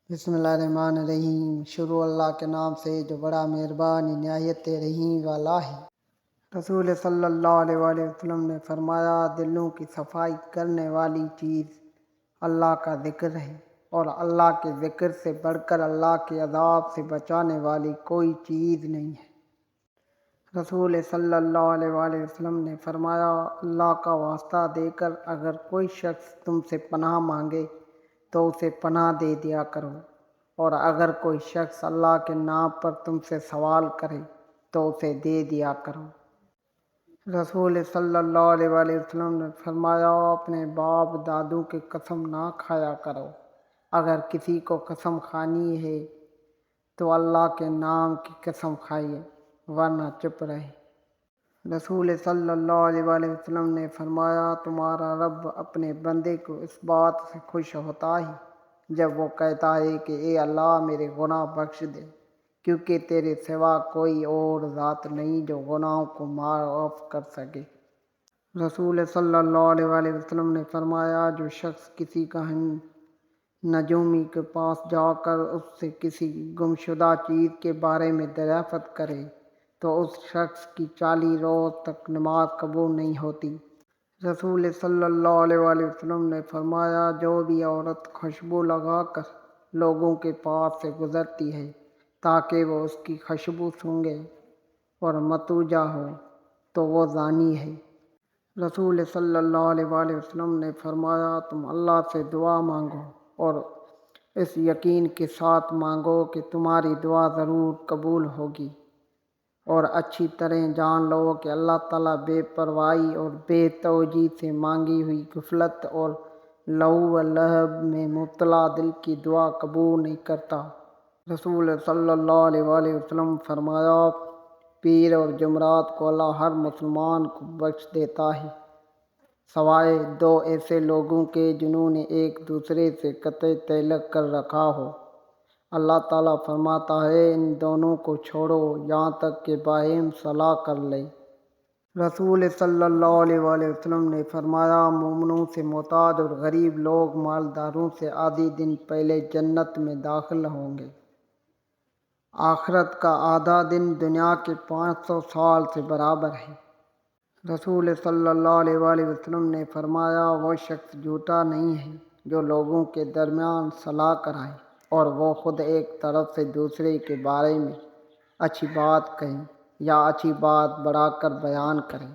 بسم اللہ الرحمن الرحیم۔ شروع اللہ کے نام سے جو بڑا مہربان نہایت رحیم والا ہے۔ رسول صلی اللہ علیہ وآلہ وسلم نے فرمایا، دلوں کی صفائی کرنے والی چیز اللہ کا ذکر ہے، اور اللہ کے ذکر سے بڑھ کر اللہ کے عذاب سے بچانے والی کوئی چیز نہیں ہے۔ رسول صلی اللہ علیہ وآلہ وسلم نے فرمایا، اللہ کا واسطہ دے کر اگر کوئی شخص تم سے پناہ مانگے تو اسے پناہ دے دیا کرو، اور اگر کوئی شخص اللہ کے نام پر تم سے سوال کرے تو اسے دے دیا کرو۔ رسول صلی اللہ علیہ وآلہ وسلم نے فرمایا، اپنے باپ دادوں کی قسم نہ کھایا کرو، اگر کسی کو قسم کھانی ہے تو اللہ کے نام کی قسم کھائیے، ورنہ چپ رہے۔ رسول صلی اللہ علیہ وآلہ وسلم نے فرمایا، تمہارا رب اپنے بندے کو اس بات سے خوش ہوتا ہے جب وہ کہتا ہے کہ اے اللہ میرے گناہ بخش دے، کیونکہ تیرے سوا کوئی اور ذات نہیں جو گناہوں کو معاف کر سکے۔ رسول صلی اللہ علیہ وآلہ وسلم نے فرمایا، جو شخص کسی کاہن نجومی کے پاس جا کر اس سے کسی گمشدہ چیز کے بارے میں دریافت کرے تو اس شخص کی 40 روز تک نماز قبول نہیں ہوتی۔ رسول صلی اللہ علیہ وآلہ وسلم نے فرمایا، جو بھی عورت خوشبو لگا کر لوگوں کے پاس سے گزرتی ہے تاکہ وہ اس کی خوشبو سونگے اور متوجہ ہو تو وہ زانی ہے۔ رسول صلی اللہ علیہ وآلہ وسلم نے فرمایا، تم اللہ سے دعا مانگو اور اس یقین کے ساتھ مانگو کہ تمہاری دعا ضرور قبول ہوگی، اور اچھی طرح جان لو کہ اللہ تعالیٰ بے پرواہی اور بے توجہی سے مانگی ہوئی غفلت اور لہو و لعب میں مبتلا دل کی دعا قبول نہیں کرتا۔ رسول صلی اللہ علیہ وآلہ وسلم فرمایا، پیر اور جمعرات کو اللہ ہر مسلمان کو بخش دیتا ہے، سوائے 2 ایسے لوگوں کے جنہوں نے ایک دوسرے سے قطع تعلق کر رکھا ہو۔ اللہ تعالیٰ فرماتا ہے، ان دونوں کو چھوڑو یہاں تک کہ باہم صلاح کر لیں۔ رسول صلی اللہ علیہ وآلہ وسلم نے فرمایا، مومنوں سے محتاج اور غریب لوگ مالداروں سے آدھی دن پہلے جنت میں داخل ہوں گے۔ آخرت کا آدھا دن دنیا کے 500 سال سے برابر ہے۔ رسول صلی اللہ علیہ وآلہ وسلم نے فرمایا، وہ شخص جھوٹا نہیں ہے جو لوگوں کے درمیان صلاح کرائے اور وہ خود ایک طرف سے دوسرے کے بارے میں اچھی بات کہیں یا اچھی بات بڑھا کر بیان کریں۔